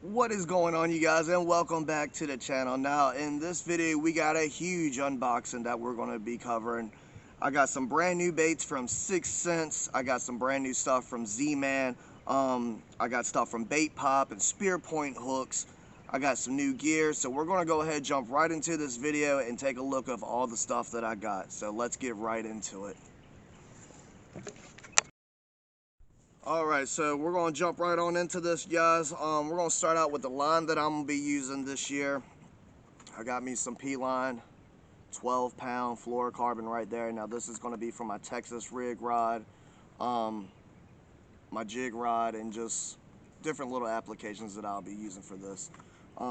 What is going on, you guys, and welcome back to the channel. Now in this video we got a huge unboxing that we're going to be covering. I got some brand new baits from 6 Cents. I got some brand new stuff from Z-Man. I got stuff from Bait Pop and Spear Point hooks. I got some new gear, so we're going to go ahead and jump right into this video and take a look of all the stuff that I got. So let's get right into it. Alright, so we're going to jump right on into this, guys. We're going to start out with the line that I'm going to be using this year. I got me some P-line, 12-pound fluorocarbon right there. Now this is going to be for my Texas rig rod, my jig rod, and just different little applications that I'll be using for this.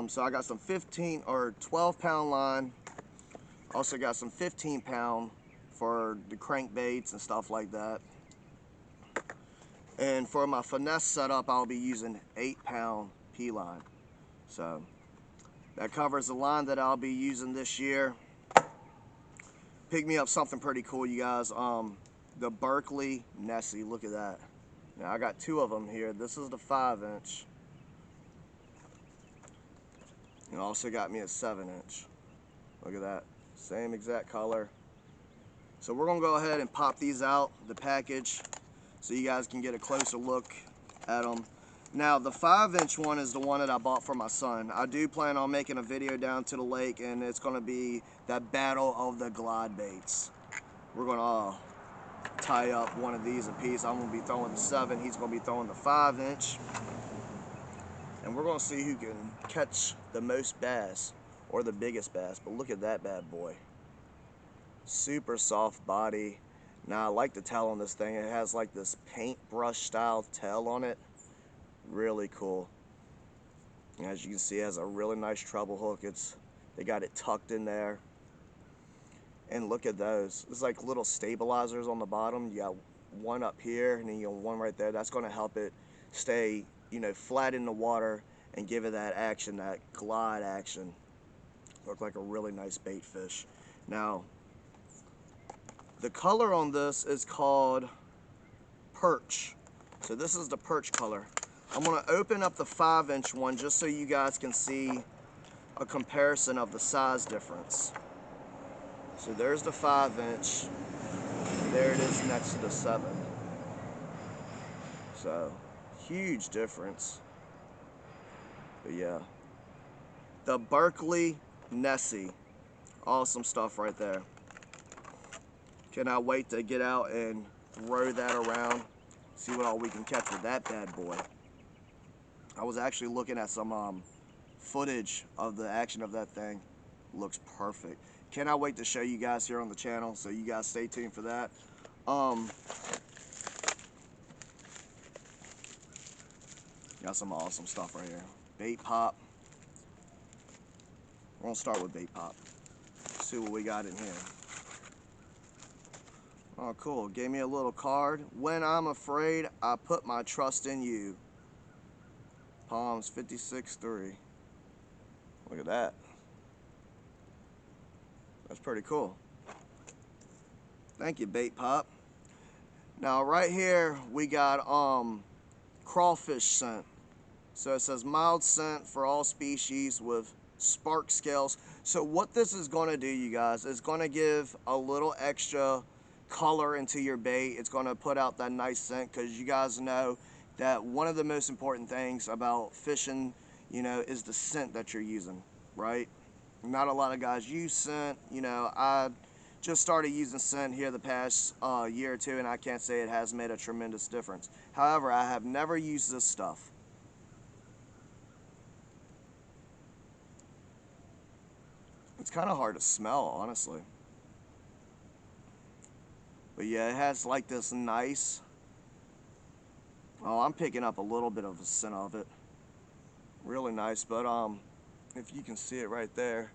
So I got some 15 or 12-pound line. Also got some 15-pound for the crankbaits and stuff like that. And for my finesse setup, I'll be using 8-pound P-line. So that covers the line that I'll be using this year. Pick me up something pretty cool, you guys. The Berkeley Nessie, look at that. Now I got 2 of them here. This is the 5-inch. And also got me a 7-inch. Look at that, same exact color. So we're gonna go ahead and pop these out the package, so you guys can get a closer look at them. Now the 5-inch one is the one that I bought for my son. I do plan on making a video down to the lake, and it's going to be that battle of the glide baits. We're going to tie up one of these a piece. I'm going to be throwing the 7, he's going to be throwing the 5-inch. And we're going to see who can catch the most bass, or the biggest bass. But look at that bad boy. Super soft body. Now I like the tail on this thing. It has like this paintbrush style tail on it. Really cool. And as you can see, it has a really nice treble hook. They got it tucked in there. And look at those. It's like little stabilizers on the bottom. You got one up here and then you got one right there. That's going to help it stay, flat in the water and give it that action, that glide action. Look like a really nice bait fish. Now, the color on this is called Perch. So this is the Perch color. I'm going to open up the 5-inch one just so you guys can see a comparison of the size difference. So there's the 5-inch. There it is next to the 7. So huge difference. But yeah, the Berkeley Nessie. Awesome stuff right there. Cannot wait to get out and throw that around, see what all we can catch with that bad boy. I was actually looking at some footage of the action of that thing. Looks perfect. Cannot wait to show you guys here on the channel, so you guys stay tuned for that. Got some awesome stuff right here. Bait Pop. We're gonna start with Bait Pop. See what we got in here. Oh, cool. Gave me a little card. When I'm afraid, I put my trust in you. Palms 56.3. Look at that. That's pretty cool. Thank you, Bait Pop. Now, right here, we got crawfish scent. So it says mild scent for all species with spark scales. So what this is going to do, you guys, is going to give a little extra color into your bait. It's going to put out that nice scent, because you guys know that one of the most important things about fishing, is the scent that you're using, right? Not a lot of guys use scent. I just started using scent here the past year or two, and I can't say it has made a tremendous difference. However, I have never used this stuff. It's kind of hard to smell, honestly. But yeah, it has like this nice, I'm picking up a little bit of the scent of it. Really nice, but if you can see it right there,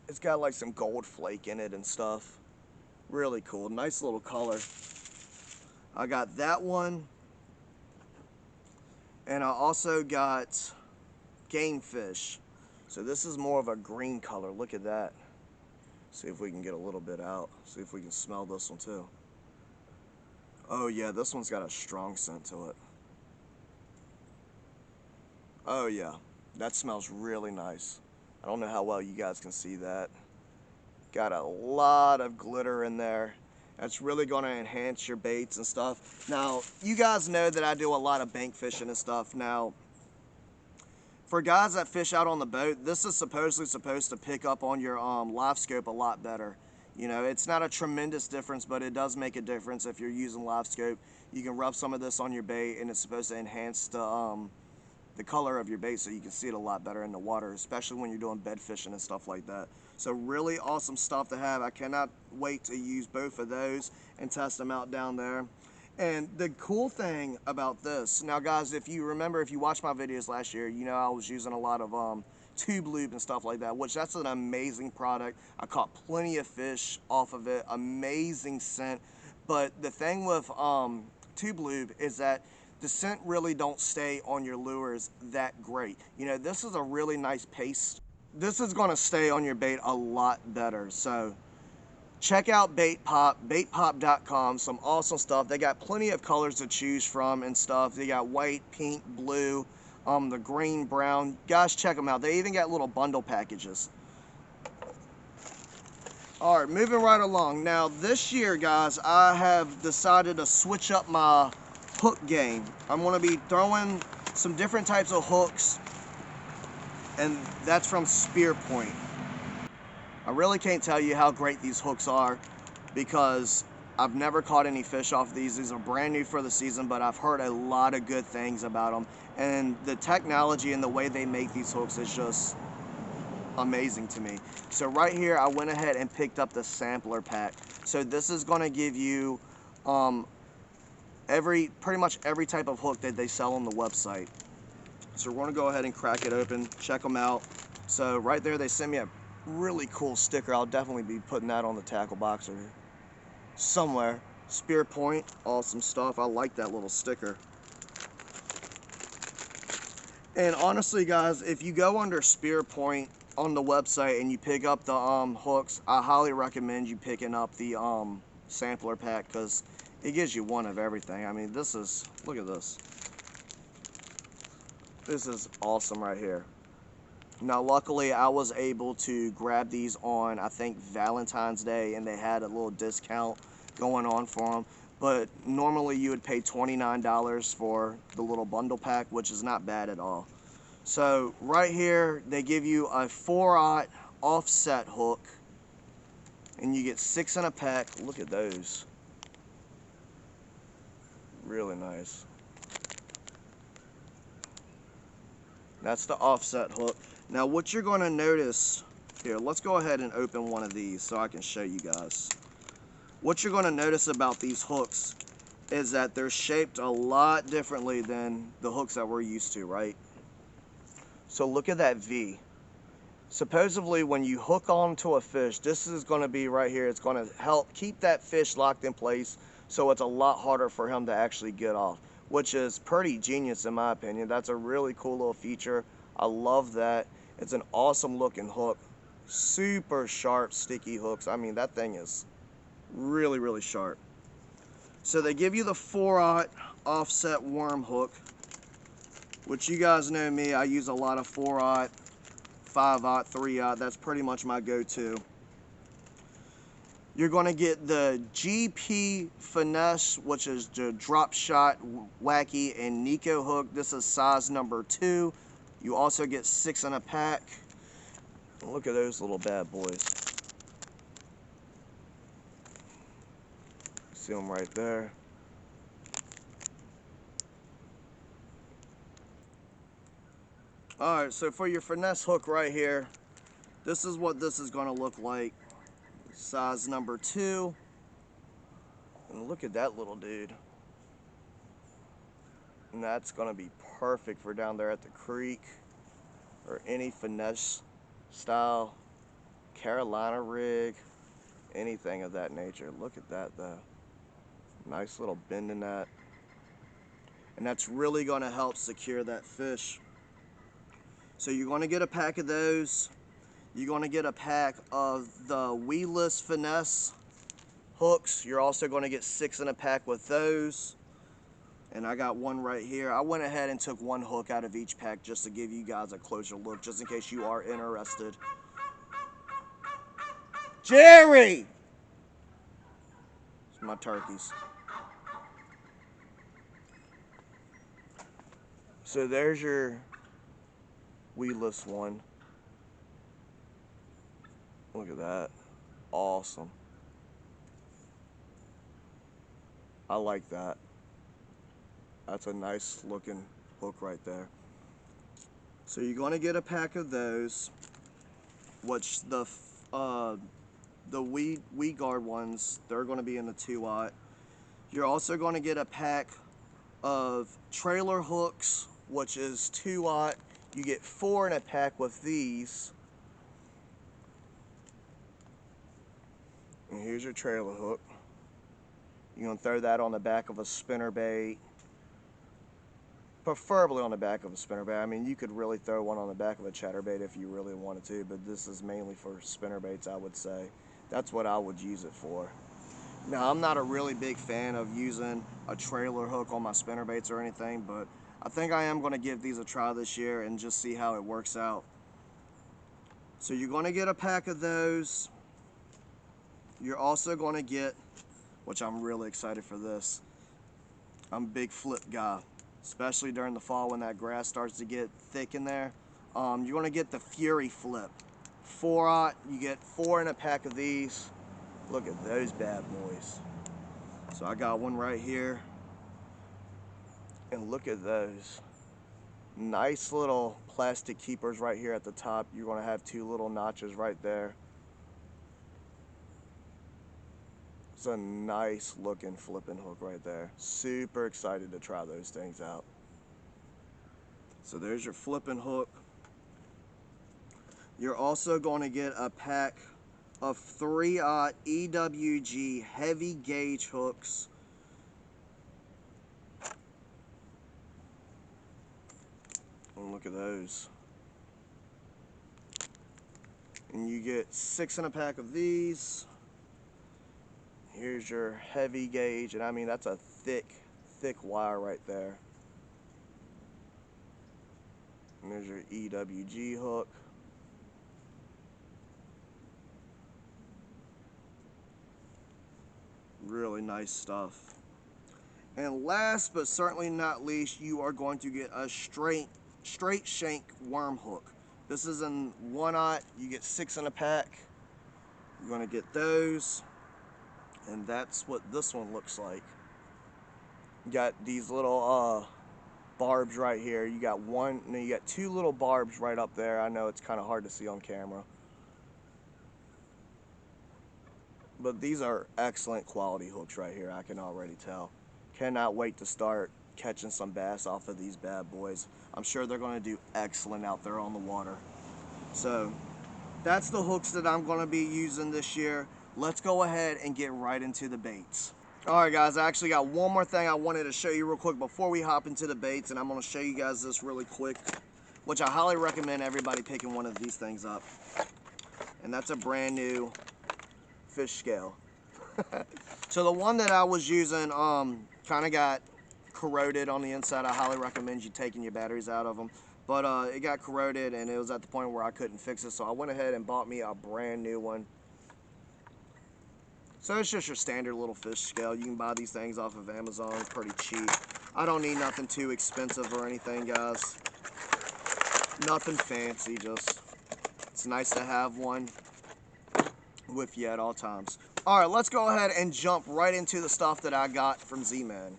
it's got like some gold flake in it and stuff. Really cool, nice little color. I got that one, and I also got Game Fish. So this is more of a green color. Look at that. See if we can get a little bit out. See if we can smell this one too. Oh yeah, this one's got a strong scent to it. Oh yeah, that smells really nice. I don't know how well you guys can see that. Got a lot of glitter in there. That's really going to enhance your baits and stuff. Now, you guys know that I do a lot of bank fishing and stuff. Now, for guys that fish out on the boat, this is supposedly supposed to pick up on your live scope a lot better. You know, it's not a tremendous difference, but it does make a difference if you're using live scope. You can rub some of this on your bait, and it's supposed to enhance the color of your bait so you can see it a lot better in the water, especially when you're doing bed fishing and stuff like that. So really awesome stuff to have. I cannot wait to use both of those and test them out down there. And the cool thing about this, now guys, if you remember, if you watched my videos last year, you know I was using a lot of tube lube and stuff like that, which that's an amazing product. I caught plenty of fish off of it, amazing scent. But the thing with tube lube is that the scent really don't stay on your lures that great. You know, this is a really nice paste. This is gonna stay on your bait a lot better. So check out Bait Pop, baitpop.com, some awesome stuff. They got plenty of colors to choose from and stuff. They got white, pink, blue, the green, brown. Guys, check them out. They even got little bundle packages. All right, moving right along. Now, this year, guys, I have decided to switch up my hook game. I'm going to be throwing some different types of hooks, and that's from Spear Point. I really can't tell you how great these hooks are because I've never caught any fish off these. These are brand new for the season, but I've heard a lot of good things about them. And the technology and the way they make these hooks is just amazing to me. So right here, I went ahead and picked up the sampler pack. So this is going to give you pretty much every type of hook that they sell on the website. So we're going to go ahead and crack it open, check them out. So right there, they sent me a really cool sticker. I'll definitely be putting that on the tackle box or somewhere. Spear Point, awesome stuff. I like that little sticker. And honestly, guys, if you go under Spear Point on the website and you pick up the hooks, I highly recommend you picking up the sampler pack because it gives you one of everything. I mean, this is, look at this. This is awesome right here. Now, luckily, I was able to grab these on, I think, Valentine's Day, and they had a little discount going on for them. But normally, you would pay $29 for the little bundle pack, which is not bad at all. So, right here, they give you a 4/0 offset hook, and you get 6 in a pack. Look at those. Really nice. That's the offset hook. Now what you're going to notice here, let's go ahead and open one of these so I can show you guys. What you're going to notice about these hooks is that they're shaped a lot differently than the hooks that we're used to, right? So look at that V. Supposedly when you hook onto a fish, this is going to be right here. It's going to help keep that fish locked in place so it's a lot harder for him to actually get off, which is pretty genius in my opinion. That's a really cool little feature. I love that. It's an awesome looking hook. Super sharp, sticky hooks. I mean, that thing is really, really sharp. So they give you the 4/0 offset worm hook, which you guys know me. I use a lot of 4/0, 5/0, 3/0. That's pretty much my go-to. You're going to get the GP Finesse, which is the drop shot, wacky, and Nico hook. This is size number 2. You also get 6 in a pack. Look at those little bad boys. See them right there. Alright, so for your finesse hook right here, this is what this is going to look like. Size number 2. And look at that little dude. And that's going to be perfect for down there at the creek or any finesse style Carolina rig, anything of that nature. Look at that though. Nice little bend in that. And that's really going to help secure that fish. So you're going to get a pack of those. You're going to get a pack of the weedless finesse hooks. You're also going to get 6 in a pack with those. And I got one right here. I went ahead and took one hook out of each pack just to give you guys a closer look, just in case you are interested. Jerry! It's my turkeys. So there's your weedless one. Look at that. Awesome. I like that. That's a nice looking hook right there. So you're going to get a pack of those, which the weed guard ones, they're going to be in the 2-aught. You're also going to get a pack of trailer hooks, which is 2-aught. You get 4 in a pack with these. And here's your trailer hook. You're going to throw that on the back of a spinnerbait. Preferably on the back of a spinnerbait. I mean, you could really throw one on the back of a chatterbait if you really wanted to, but this is mainly for spinnerbaits, I would say. That's what I would use it for. Now, I'm not a really big fan of using a trailer hook on my spinnerbaits or anything, but I think I am going to give these a try this year and just see how it works out. So you're going to get a pack of those. You're also going to get, which I'm really excited for this, I'm a big flip guy, especially during the fall when that grass starts to get thick in there. You're going to get the Fury Flip. 4-aught, you get 4 in a pack of these. Look at those bad boys. So I got one right here. And look at those. Nice little plastic keepers right here at the top. You're going to have 2 little notches right there. It's a nice looking flipping hook right there. Super excited to try those things out. So there's your flipping hook. You're also going to get a pack of 3-aught EWG heavy gauge hooks. And look at those. And you get 6 in a pack of these. Here's your heavy gauge, and I mean that's a thick wire right there. And there's your EWG hook. Really nice stuff. And last but certainly not least, you are going to get a straight shank worm hook. This is in 1-aught. You get 6 in a pack. You're going to get those. And that's what this one looks like. You got these little barbs right here. You got you got 2 little barbs right up there. I know it's kind of hard to see on camera. But these are excellent quality hooks right here, I can already tell. Cannot wait to start catching some bass off of these bad boys. I'm sure they're going to do excellent out there on the water. So that's the hooks that I'm going to be using this year. Let's go ahead and get right into the baits. Alright guys, I actually got one more thing I wanted to show you real quick before we hop into the baits, and I'm going to show you guys this really quick, which I highly recommend everybody picking one of these things up. And that's a brand new fish scale. So the one that I was using kind of got corroded on the inside. I highly recommend you taking your batteries out of them. But it got corroded and it was at the point where I couldn't fix it, so I went ahead and bought me a brand new one. So it's just your standard little fish scale. You can buy these things off of Amazon pretty cheap. I don't need nothing too expensive or anything, guys. Nothing fancy, just it's nice to have one with you at all times. Alright, let's go ahead and jump right into the stuff that I got from Z-Man.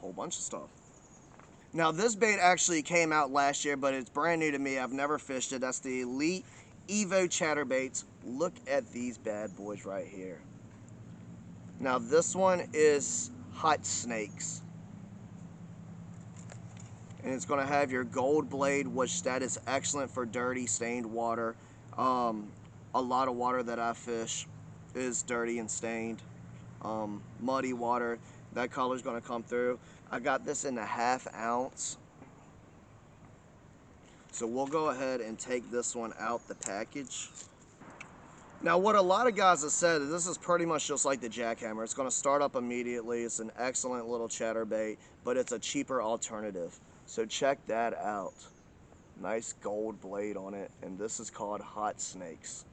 Whole bunch of stuff. Now this bait actually came out last year, but it's brand new to me. I've never fished it. That's the Elite Evo Chatterbaits. Look at these bad boys right here. Now this one is Hot Snakes. And it's going to have your gold blade, which that is excellent for dirty, stained water. A lot of water that I fish is dirty and stained. Muddy water, that color is going to come through. I got this in a 1/2 ounce. So we'll go ahead and take this one out the package. Now, what a lot of guys have said is this is pretty much just like the jackhammer. It's going to start up immediately. It's an excellent little chatterbait, but it's a cheaper alternative. So check that out. Nice gold blade on it, and this is called Hot Snakes.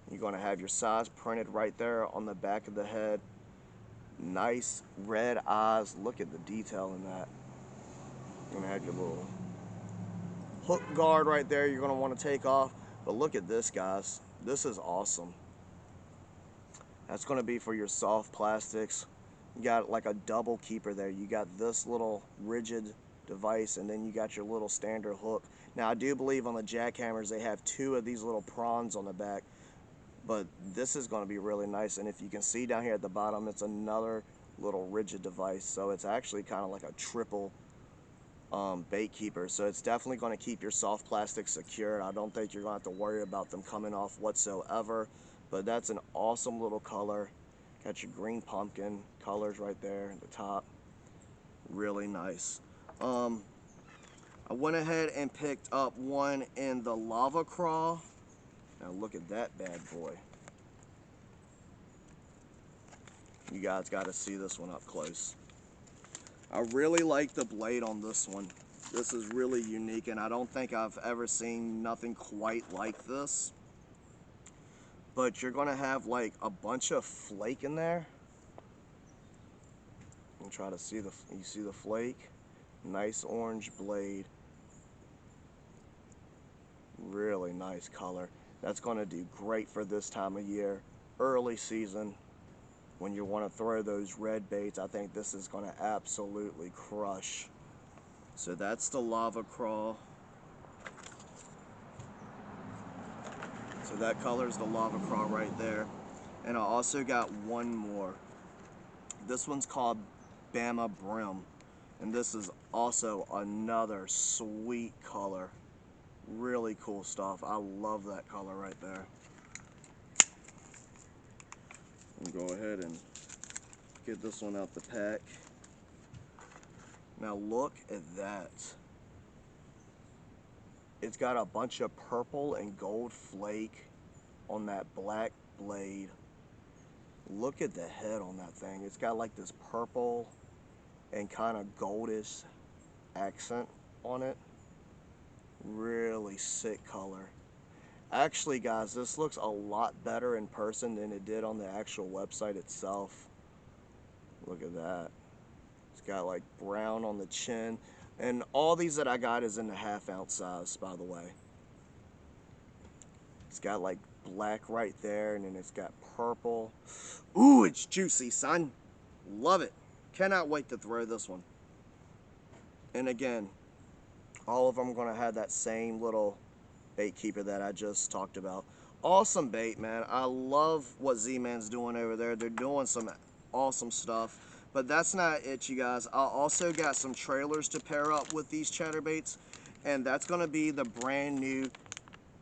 You're going to have your size printed right there on the back of the head. Nice red eyes. Look at the detail in that. You're going to have your little hook guard right there you're going to want to take off. But look at this, guys. This is awesome. That's going to be for your soft plastics. You got like a double keeper there. You got this little rigid device, and then you got your little standard hook. Now, I do believe on the jackhammers they have 2 of these little prongs on the back, but this is going to be really nice. And if you can see down here at the bottom, it's another little rigid device. So it's actually kind of like a triple bait keeper. So it's definitely going to keep your soft plastic secured. I don't think you're going to have to worry about them coming off whatsoever. But that's an awesome little color. Got your green pumpkin colors right there at the top. Really nice. I went ahead and picked up one in the Lava Crawl. Now look at that bad boy. You guys got to see this one up close. I really like the blade on this one. This is really unique, and I don't think I've ever seen nothing quite like this. But you're going to have like a bunch of flake in there. You can try to see you see the flake. Nice orange blade. Really nice color. That's going to do great for this time of year, early season. When you want to throw those red baits, I think this is going to absolutely crush. So that's the Lava Crawl. So that color is the Lava Crawl right there. And I also got one more. This one's called Bama Brim. And this is also another sweet color. Really cool stuff. I love that color right there. We'll go ahead and get this one out the pack. Now look at that. It's got a bunch of purple and gold flake on that black blade. Look at the head on that thing. It's got like this purple and kind of goldish accent on it. Really sick color. Actually, guys, this looks a lot better in person than it did on the actual website itself. Look at that. It's got like brown on the chin. And all these that I got is in the 1/2 ounce size, by the way. It's got like black right there, and then it's got purple. Ooh, it's juicy, son. Love it. Cannot wait to throw this one. And again, all of them are going to have that same little bait keeper that I just talked about. Awesome bait, man. I love what Z-Man's doing over there. They're doing some awesome stuff. But that's not it, you guys. I also got some trailers to pair up with these chatterbaits, and that's going to be the brand new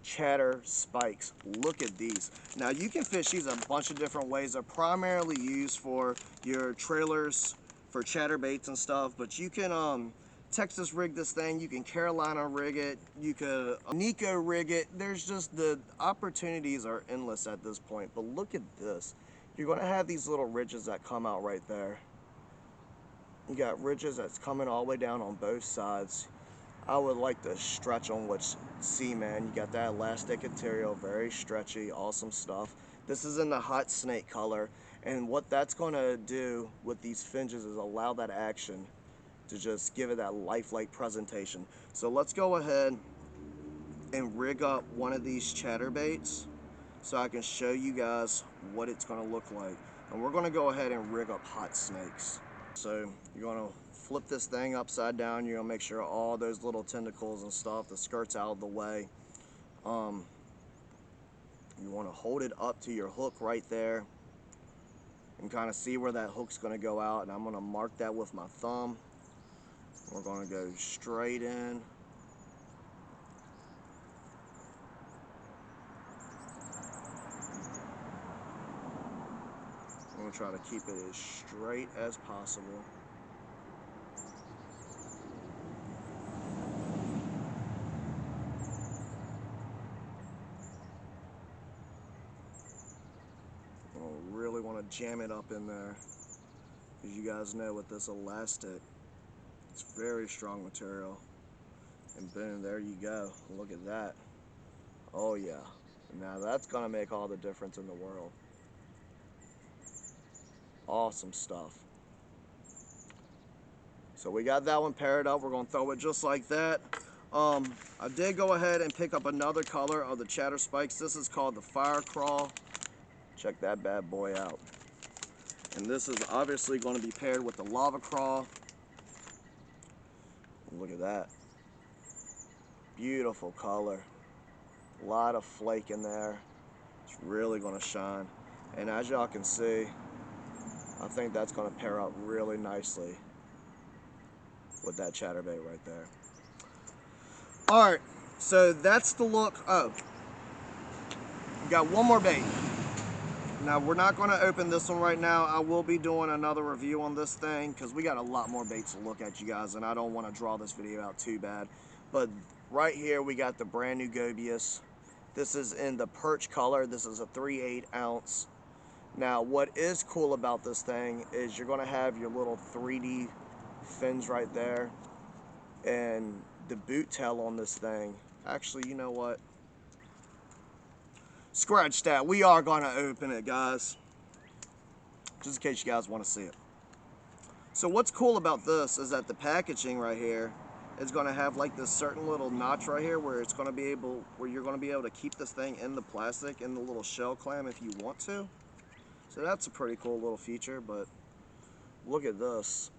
chatter spikes. Look at these. Now you can fish these a bunch of different ways. They're primarily used for your trailers for chatterbaits and stuff, but you can Texas rig this thing, you can Carolina rig it, you could Nico rig it. There's just, the opportunities are endless at this point. But look at this. You're going to have these little ridges that come out right there. You got ridges that's coming all the way down on both sides. I would like to stretch on what man. You got that elastic material, very stretchy, awesome stuff. This is in the hot snake color, and what that's going to do with these finges is allow that action to just give it that lifelike presentation. So let's go ahead and rig up one of these chatterbaits so I can show you guys what it's going to look like. And we're going to go ahead and rig up hot snakes. So you're going to flip this thing upside down. You're going to make sure all those little tentacles and stuff, the skirt's out of the way. You want to hold it up to your hook right there and kind of see where that hook's going to go out. And I'm going to mark that with my thumb. We're going to go straight in. I'm going to try to keep it as straight as possible. jam it up in there. As you guys know, with this elastic, it's very strong material. And boom, there you go. Look at that. Oh yeah. Now that's gonna make all the difference in the world. Awesome stuff. So we got that one paired up. We're gonna throw it just like that. I did go ahead and pick up another color of the chatter spikes. This is called the Fir Crawl. Check that bad boy out. And this is obviously going to be paired with the Lava Crawl. Look at that. Beautiful color. A lot of flake in there. It's really going to shine. And as y'all can see, I think that's going to pair up really nicely with that chatterbait right there. Alright, so that's the look. Oh, we got one more bait. Now, we're not going to open this one right now. I will be doing another review on this thing because we got a lot more baits to look at, you guys, and I don't want to draw this video out too bad. But right here, we got the brand new Gobius. This is in the perch color. This is a 3/8 ounce. Now, what is cool about this thing is you're going to have your little 3D fins right there. And the boot tail on this thing, actually, you know what? Scratch that. We are going to open it, guys. Just in case you guys want to see it. So what's cool about this is that the packaging right here is going to have like this certain little notch right here where it's going to be able, where you're going to be able to keep this thing in the plastic, in the little shell clam if you want to. So that's a pretty cool little feature, but look at this.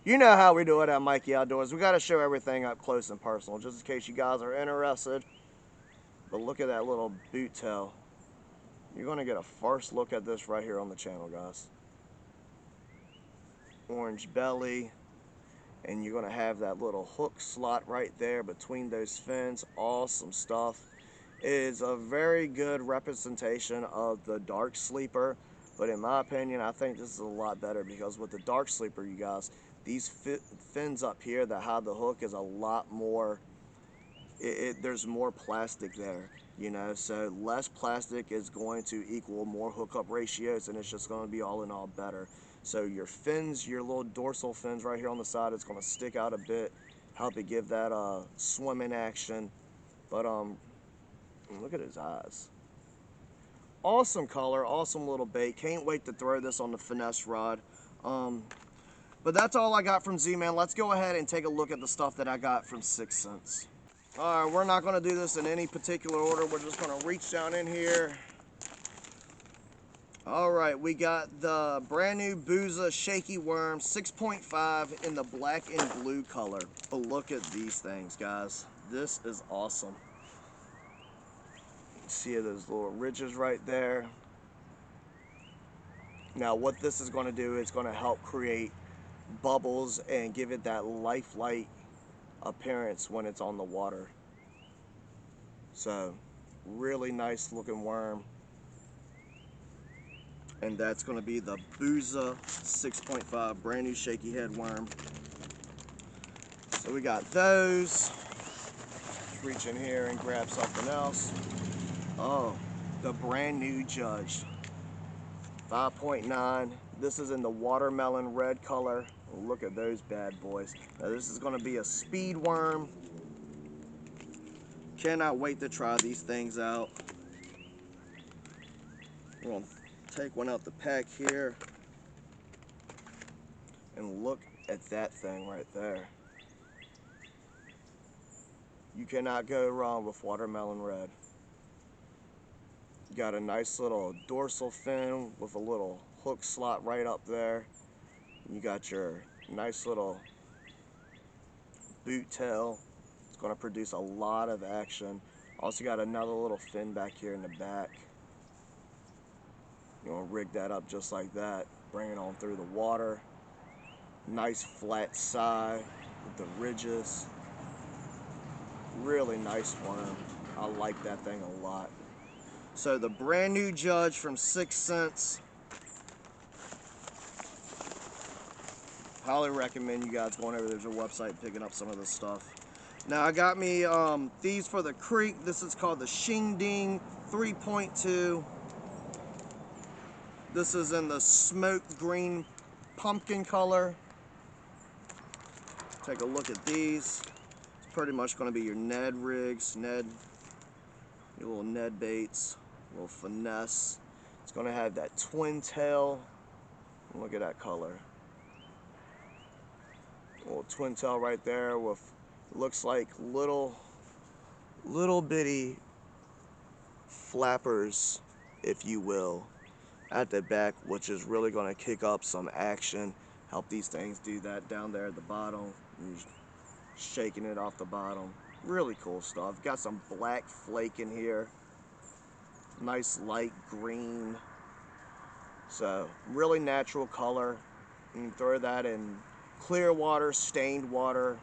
You know how we do it at Mikey Outdoors. We got to show everything up close and personal, just in case you guys are interested. But look at that little boot tail. You're going to get a first look at this right here on the channel, guys. Orange belly. And you're going to have that little hook slot right there between those fins. Awesome stuff. It is a very good representation of the dark sleeper. But in my opinion, I think this is a lot better because with the dark sleeper, you guys, these fins up here that have the hook is a lot more, there's more plastic there, you know, so less plastic is going to equal more hookup ratios, and it's just going to be all in all better. So your fins, your little dorsal fins right here on the side, it's going to stick out a bit, help it give that swimming action. But look at his eyes. Awesome color, awesome little bait. Can't wait to throw this on the finesse rod. But that's all I got from Z-Man. Let's go ahead and take a look at the stuff that I got from 6 Cents. Alright, we're not going to do this in any particular order. We're just going to reach down in here. Alright, we got the brand new Booza Shaky Worm 6.5 in the black and blue color. Oh, look at these things, guys. This is awesome. See those little ridges right there. Now what this is going to do is going to help create bubbles and give it that lifelike appearance when it's on the water. So really nice looking worm. And that's going to be the Booza 6.5 brand new shaky head worm. So we got those. Let's reach in here and grab something else. Oh, the brand new Judge 5.9. This is in the watermelon red color. Look at those bad boys. Now this is going to be a speed worm. Cannot wait to try these things out. We're going to take one out the pack here. And look at that thing right there. You cannot go wrong with watermelon red. You got a nice little dorsal fin with a little hook slot right up there. You got your nice little boot tail. It's going to produce a lot of action. Also got another little fin back here in the back. You're going to rig that up just like that. Bring it on through the water. Nice flat side with the ridges. Really nice worm. I like that thing a lot. So the brand new Judge from 6 Cents. Highly recommend you guys going over to their website and picking up some of this stuff. Now I got me these for the creek. This is called the Shedingding 3.2. This is in the smoke green pumpkin color. Take a look at these. It's pretty much going to be your Ned rigs, your little Ned baits, a little finesse. It's going to have that twin tail. Look at that color. A little twin tail right there with, looks like little bitty flappers, if you will, at the back, which is really going to kick up some action. Help these things do that down there at the bottom. You're shaking it off the bottom. Really cool stuff. Got some black flake in here. Nice light green. So really natural color. You can throw that in clear water, stained water.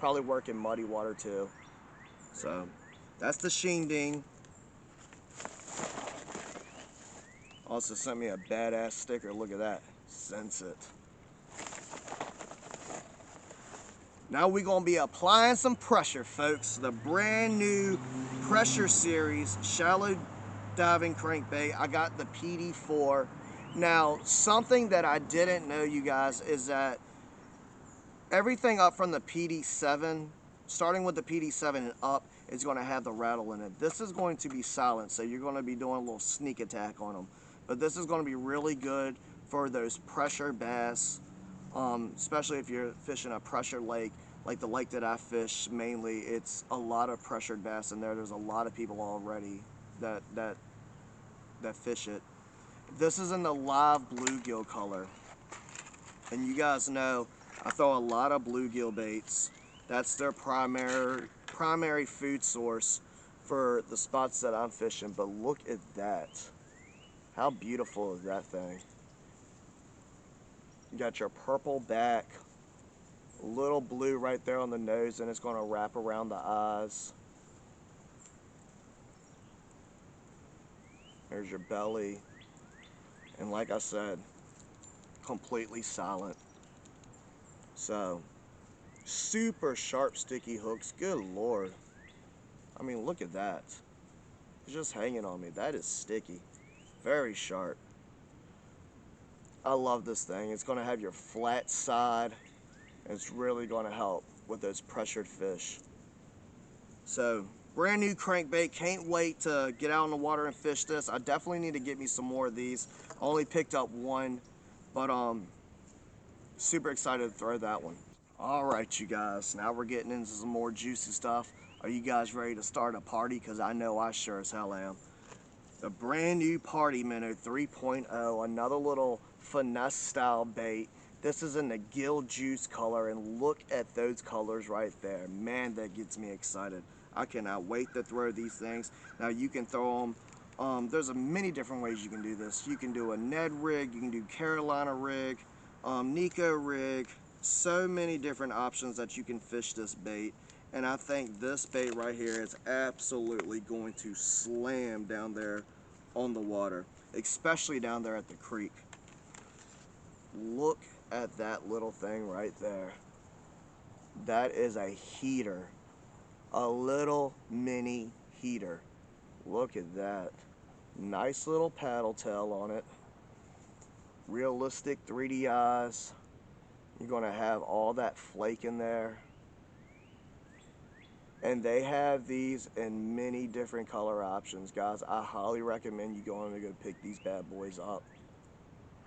Probably work in muddy water too. So that's the Shedingding. Also sent me a badass sticker. Look at that. Sense it. Now we're going to be applying some pressure, folks. The brand new pressure series shallow diving crankbait. I got the PD4. Now, something that I didn't know, you guys, is that everything up from the PD7, starting with the PD7 and up, is going to have the rattle in it. This is going to be silent, so you're going to be doing a little sneak attack on them. But this is going to be really good for those pressure bass, especially if you're fishing a pressure lake, like the lake that I fish mainly. It's a lot of pressured bass in there. There's a lot of people already that fish it. This is in the live bluegill color, and you guys know I throw a lot of bluegill baits. That's their primary food source for the spots that I'm fishing. But look at that. How beautiful is that thing? You got your purple back, a little blue right there on the nose, and it's going to wrap around the eyes. There's your belly. And like I said, completely silent. So, super sharp sticky hooks. Good Lord. I mean, look at that. It's just hanging on me. That is sticky. Very sharp. I love this thing. It's going to have your flat side. It's really going to help with those pressured fish. So, brand new crankbait. Can't wait to get out in the water and fish this. I definitely need to get me some more of these. I only picked up one, but super excited to throw that one. All right, you guys. Now we're getting into some more juicy stuff. Are you guys ready to start a party? Because I know I sure as hell am. The brand new Party Minnow 3.0, another little finesse style bait. This is in the gill juice color, and look at those colors right there. Man, that gets me excited. I cannot wait to throw these things. Now you can throw them, there's many different ways you can do this. You can do a Ned rig, you can do Carolina rig, Nico rig, so many different options that you can fish this bait. And I think this bait right here is absolutely going to slam down there on the water, especially down there at the creek. Look at that little thing right there. That is a heater. A little mini heater. Look at that. Nice little paddle tail on it. Realistic 3D eyes. You're going to have all that flake in there. And they have these in many different color options, guys. I highly recommend you going to go pick these bad boys up.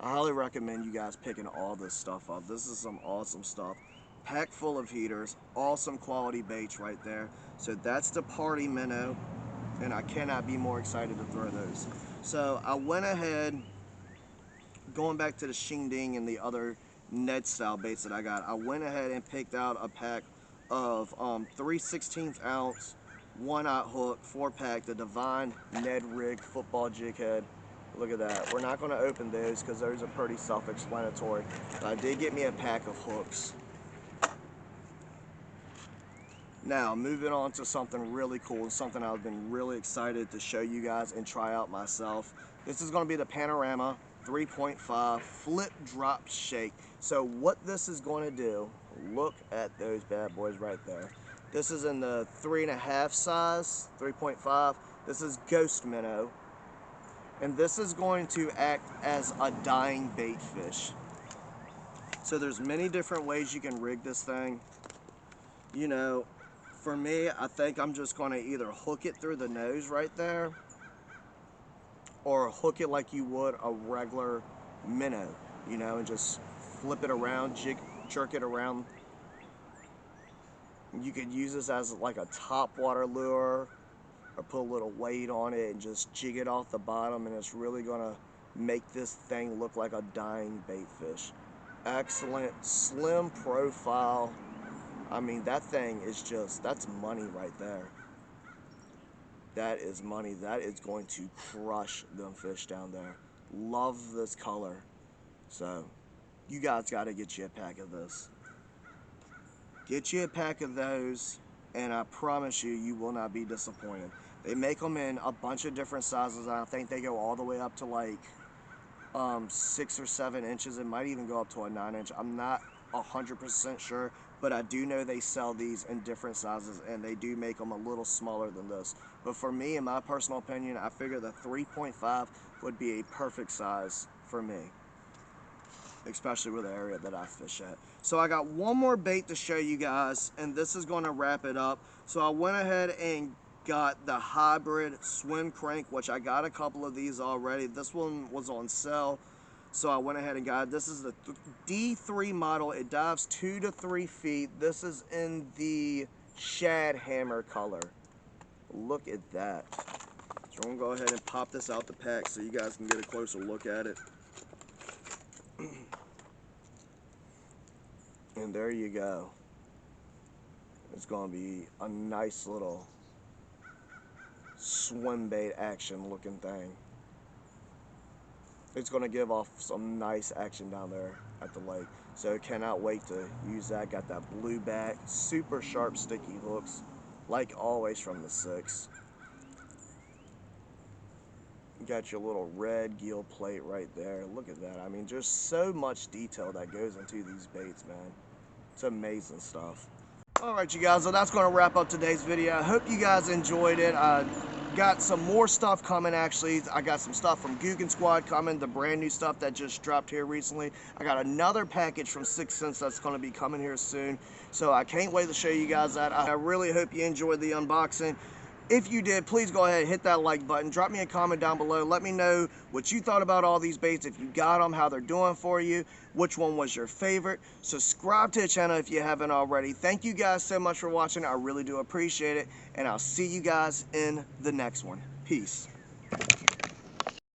I highly recommend you guys picking all this stuff up. This is some awesome stuff. Packed full of heaters. Awesome quality baits right there. So that's the Party Minnow. And I cannot be more excited to throw those. So I went ahead, going back to the Shedingding and the other Ned style baits that I got, I went ahead and picked out a pack of 3/16 ounce 1/0 hook 4-pack, the Divine Ned rig football jig head. Look at that. We're not going to open those because those are pretty self-explanatory. But I did get me a pack of hooks. Now, moving on to something really cool and something I've been really excited to show you guys and try out myself. This is going to be the Panorama 3.5 flip drop shake. So what this is going to do, look at those bad boys right there. This is in the 3.5 size, 3.5. This is Ghost Minnow. And this is going to act as a dying bait fish. So there's many different ways you can rig this thing. You know, for me, I think I'm just going to either hook it through the nose right there, or hook it like you would a regular minnow, you know, and just flip it around, jerk it around. You could use this as like a top water lure, or put a little weight on it and just jig it off the bottom, and it's really gonna make this thing look like a dying bait fish. Excellent, slim profile. I mean, that thing is just, that's money right there. That is money. That is going to crush them fish down there. Love this color. So, you guys got to get you a pack of this. Get you a pack of those, and I promise you, you will not be disappointed. They make them in a bunch of different sizes. I think they go all the way up to like 6 or 7 inches. It might even go up to a 9-inch. I'm not 100% sure, but I do know they sell these in different sizes, and they do make them a little smaller than this. But for me, in my personal opinion, I figure the 3.5 would be a perfect size for me, especially with the area that I fish at. So I got one more bait to show you guys, and this is going to wrap it up. So I went ahead and got the Hbd Swim Crank, which I got a couple of these already. This one was on sale, so I went ahead and got it. This is the D3 model. It dives 2 to 3 feet. This is in the shad hammer color. Look at that. So I'm gonna go ahead and pop this out the pack so you guys can get a closer look at it. And there you go. It's gonna be a nice little swim bait action looking thing. It's gonna give off some nice action down there at the lake. So cannot wait to use that. Got that blue back, super sharp sticky hooks, like always from the 6. Got your little red gill plate right there. Look at that. I mean, just so much detail that goes into these baits, man. It's amazing stuff. Alright, you guys, so that's going to wrap up today's video. I hope you guys enjoyed it. Got some more stuff coming, actually. I got some stuff from Googan Squad coming, the brand new stuff that just dropped here recently. I got another package from 6 Cents that's going to be coming here soon. So I can't wait to show you guys that. I really hope you enjoyed the unboxing. If you did, please go ahead and hit that like button. Drop me a comment down below. Let me know what you thought about all these baits, if you got them, how they're doing for you, which one was your favorite. Subscribe to the channel if you haven't already. Thank you guys so much for watching. I really do appreciate it. And I'll see you guys in the next one. Peace.